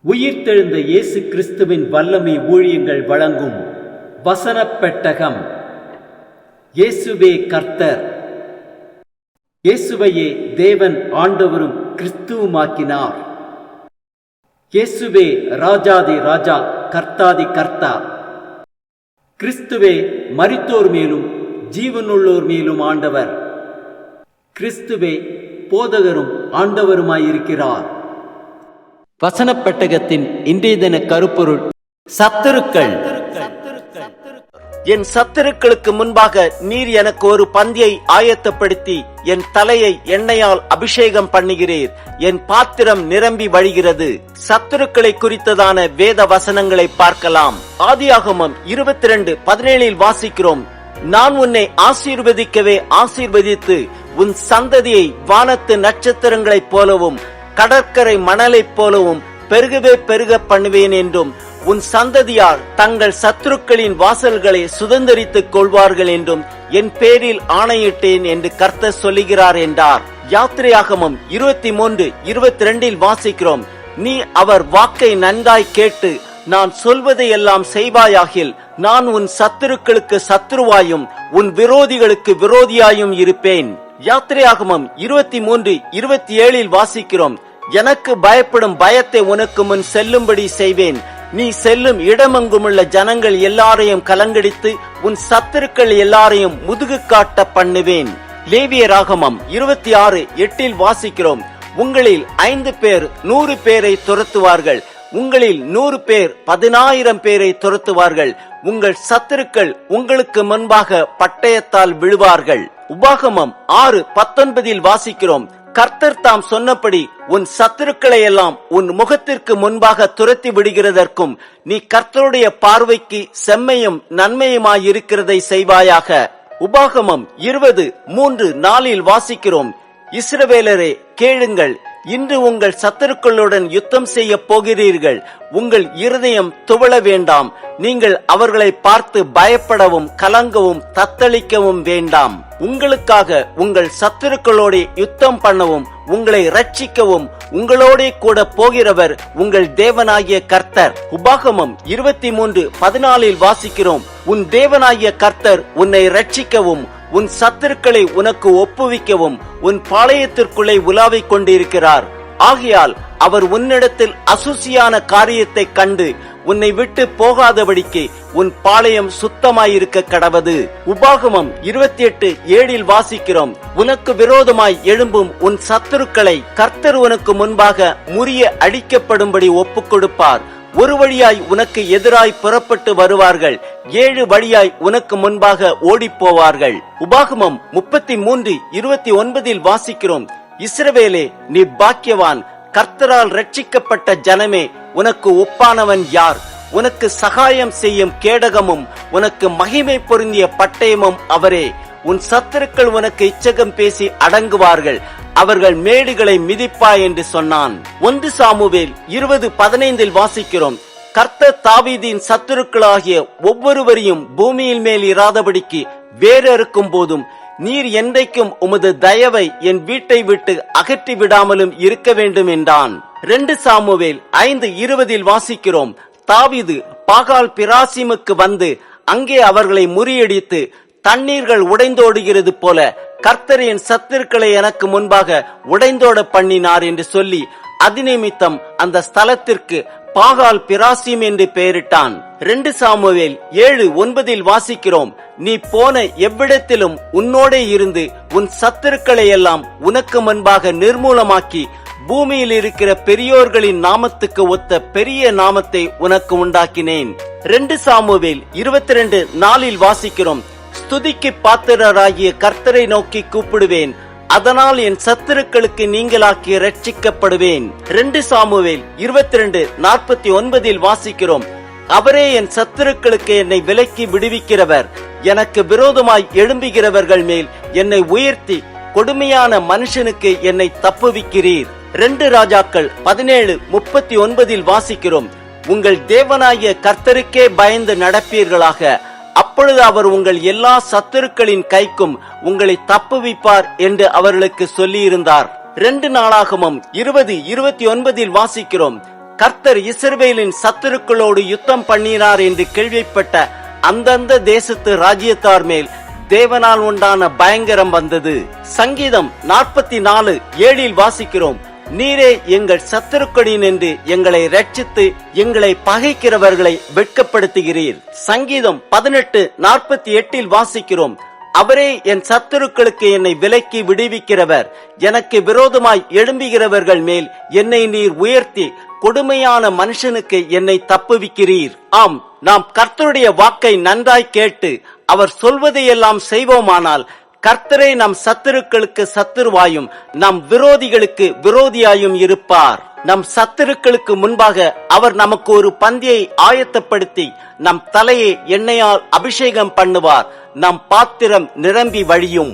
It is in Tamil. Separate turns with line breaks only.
உயிர்த்தெழுந்த இயேசு கிறிஸ்துவின் வல்லமை ஊழியங்கள் வழங்கும் வசனப் பெட்டகம். இயேசுவே கர்த்தர். இயேசுவையே தேவன் ஆண்டவரும் கிறிஸ்துவுமாக்கினார். இயேசுவே ராஜாதி ராஜா, கர்த்தாதி கர்த்தா. கிறிஸ்துவே மரித்தோர் மேலும் ஜீவனுள்ளோர் மேலும் ஆண்டவர். கிறிஸ்துவே போதகரும் ஆண்டவருமாயிருக்கிறார். வசனப் பெட்டகத்தின் இன்றைய தின கருப்பொருள்: சத்துருக்கள்.
என் சத்துருக்களுக்கு முன்பாக நீர் எனக்கு ஒரு பந்தியை ஆயத்தப்படுத்தி என் தலையை எண்ணெயால் அபிஷேகம் பண்ணுகிறீர். என் பாத்திரம் நிரம்பி வழிகிறது. சத்துருக்களை குறித்ததான வேத வசனங்களை பார்க்கலாம். ஆதியாகமம் 22:17 வாசிக்கிறோம்: நான் உன்னை ஆசீர்வதிக்கவே ஆசீர்வதித்து உன் சந்ததியை வானத்து நட்சத்திரங்களைப் போலவும் கடற்கரை மணலைப் போலவும் பெருகவே பெருக பண்ணுவேன் என்றும் உன் சந்ததியார் தங்கள் சத்துருக்களின் வாசல்களை சுதந்தரித்துக் கொள்வார்கள் என்றும் என் பேரில் ஆணையிட்டேன் என்று கர்த்தர் சொல்லுகிறார் என்றார். யாத்திரையாகமம் 23:22 வாசிக்கிறோம்: நீ அவர் வாக்கை நன்காய் கேட்டு நான் சொல்வதையெல்லாம் செய்வாயாகில் நான் உன் சத்துருக்களுக்கு சத்துருவாயும் உன் விரோதிகளுக்கு விரோதியாயும் இருப்பேன். யாத்திரையாகமம் 23:27 வாசிக்கிறோம்: எனக்கு பயப்படும் பயத்தை உனக்கு முன் செல்லும்படி செய்வேன். நீ செல்லும் இடமெங்குமுள்ள ஜனங்கள் எல்லாரையும் கலங்கடித்து உன் சத்துருக்கள் எல்லாரையும் முதுகு காட்ட பண்ணுவேன். லேவியராகமம் 26:8 வாசிக்கிறோம்: உங்களில் 5 பேர் 100 பேரை துரத்துவார்கள், உங்களில் 100 பேர் 10,000 பேரை துரத்துவார்கள். உங்கள் சத்துருக்கள் உங்களுக்கு முன்பாக பட்டயத்தால் விழுவார்கள். உபாகமம் 6:19 வாசிக்கிறோம்: கர்த்தர் தாம் சொன்னபடி உன் சத்துருக்களை எல்லாம் உன் முகத்திற்கு முன்பாக துரத்தி விடுகிறதற்கும் நீ கர்த்தருடைய பார்வைக்கு செம்மையும் நன்மையுமாயிருக்கிறதை செய்வாயாக. உபாகமம் 20:3-4 வாசிக்கிறோம்: இஸ்ரவேலரே கேளுங்கள், இன்று உங்கள் சத்துருக்களுடன் யுத்தம் செய்ய போகிறீர்கள். உங்கள் இருதயம் துவள வேண்டாம். நீங்கள் அவர்களை பார்த்து பயப்படவும் கலங்கவும் தத்தளிக்கவும் வேண்டாம். உங்களுக்காக உங்கள் சத்துருக்களோட யுத்தம் பண்ணவும் உங்களை ரட்சிக்கவும் உங்களோட கூட போகிறவர் உங்கள் தேவனாகிய கர்த்தர். உபாகமம் 23:14 வாசிக்கிறோம்: உன் தேவனாகிய கர்த்தர் உன்னை ரட்சிக்கவும் உன் சத்துருக்களை உனக்கு ஒப்புவிக்கவும் உன் பாளையத்திற்குள்ளே உலாவிக் கொண்டிருக்கிறார். ஆகையால் அவர் உன்னிடத்தில் அசுசியான காரியத்தை கண்டு உன்னை விட்டு போகாதபடிக்கு உன் பாளையம் சுத்தமாயிருக்க கடவது. உபாகமம் 28:7 வாசிக்கிறோம்: உனக்கு விரோதமாய் எழும்பும் உன் சத்துருக்களை கர்த்தர் உனக்கு முன்பாக முறிய அடிக்கப்படும்படி ஒப்புக் கொடுப்பார். ஒரு வழியாய் உனக்கு எதிராய் புறப்பட்டு வருவார்கள், 7 வழியாய் உனக்கு முன்பாக ஓடிப்போவார்கள். உபாகமம் 33:29 வாசிக்கிறோம்: இஸ்ரவேலே நீ பாக்கியவான், கர்த்தரால் ரட்சிக்கப்பட்ட ஜனமே, உனக்கு ஒப்பானவன் யார்? உனக்கு சகாயம் செய்யும் கேடகமும் உனக்கு மகிமை பொருந்திய பட்டயமும் அவரே. உன் சத்துருக்கள் உனக்கு இச்சகம் பேசி அடங்குவார்கள், அவர்கள் மேடுகளை மிதிப்பா என்று சொன்னான். 1 சாமுவேல் 20:15 வாசிக்கிறோம்: கர்த்தர் தாவீதின் சத்துருக்களாகிய ஒவ்வொருவரையும் பூமியில் மேல் இராதபடிக்கு வேறறுக்கும் போதும் நீர் என்றைக்கும் உமது தயவை என் வீட்டை விட்டு அகற்றி விடாமலும் இருக்க வேண்டும் என்றான். 2 சாமுவேல் 5:20 வாசிக்கிறோம்: தாவீது பாகால் பிராசீமுக்கு வந்து அங்கே அவர்களை முறியடித்து தண்ணீர்கள் உடைந்தோடுகிறது போல கர்த்தர் என் சத்துருக்களை எனக்கு முன்பாக உடைந்தோட பண்ணினார் என்று சொல்லி அதிநிமித்தம் அந்த ஸ்தலத்திற்கு பாகால் பிராசீம் என்று பெயரிட்டான். 2 சாமுவேல் 7:9 வாசிக்கிறோம்: நீ போன எவ்விடத்திலும் உன்னோடே இருந்து உன் சத்துருக்களை எல்லாம் உனக்கு முன்பாக நிர்மூலமாக்கி பூமியில் இருக்கிற பெரியோர்களின் நாமத்துக்கு ஒத்த பெரிய நாமத்தை உனக்கு உண்டாக்கினேன். 2 சாமுவேல் 22:4 வாசிக்கிறோம்: ஸ்துதிக்கு பாத்திரராகிய கர்த்தரை நோக்கி கூப்பிடுவேன், அதனால் என் சத்துருக்களுக்கு நீங்களாக்கி ரட்சிக்கப்படுவேன். 2 சாமுவேல் 22:49 வாசிக்கிறோம்: அவரே என் சத்துருக்களுக்கு என்னை விலக்கி விடுவிக்கிறவர், எனக்கு விரோதமாய் எழும்புகிறவர்கள் மேல் என்னை உயர்த்தி கொடுமையான மனுஷனுக்கு என்னை தப்புவிக்கிறீர். 2 ராஜாக்கள் 17:39 வாசிக்கிறோம்: உங்கள் தேவனாகிய கர்த்தருக்கே பயந்து நடப்பீர்களாக, அப்பொழுது அவர் உங்கள் எல்லா சத்துருக்களின் கைக்கும் உங்களை தப்புவிப்பார் என்று அவர்களுக்கு சொல்லியிருந்தார். 2 நாளாகமம் 20:29 வாசிக்கிறோம்: கர்த்தர் இஸ்ரவேலின் சத்துருக்களோடு யுத்தம் பண்ணினார் என்று கேள்விப்பட்ட அந்தந்த தேசத்து ராஜ்யத்தார் மேல் தேவனால் உண்டான பயங்கரம் வந்தது. சங்கீதம் 44:7 வாசிக்கிறோம், நீரே எங்கள் சத்துருக்களின் என்று எங்களை ரட்சித்து எங்களை பகைக்கிறவர்களை வெட்கப்படுத்துகிறீர். சங்கீதம் 18:48 வாசிக்கிறோம், அவரே என் சத்துருக்களுக்கு என்னை விலக்கி விடுவிக்கிறவர். எனக்கு விரோதமாய் எழும்புகிறவர்கள் மேல் என்னை நீர் உயர்த்தி கொடுமையான மனுஷனுக்கு என்னை தப்புவிக்கிறீர். ஆம், நாம் கர்த்தருடைய வாக்கை நன்றாய் கேட்டு அவர் சொல்வதையெல்லாம் செய்வோமானால் கர்த்தரே நம் சத்துருக்களுக்கு சத்துருவாயும் நம் விரோதிகளுக்கு விரோதியாயும் இருப்பார். நம் சத்துருக்களுக்கு முன்பாக அவர் நமக்கு ஒரு பந்தியை ஆயத்தப்படுத்தி நம் தலையை எண்ணெயால் அபிஷேகம் பண்ணுவார். நம் பாத்திரம் நிரம்பி வழியும்.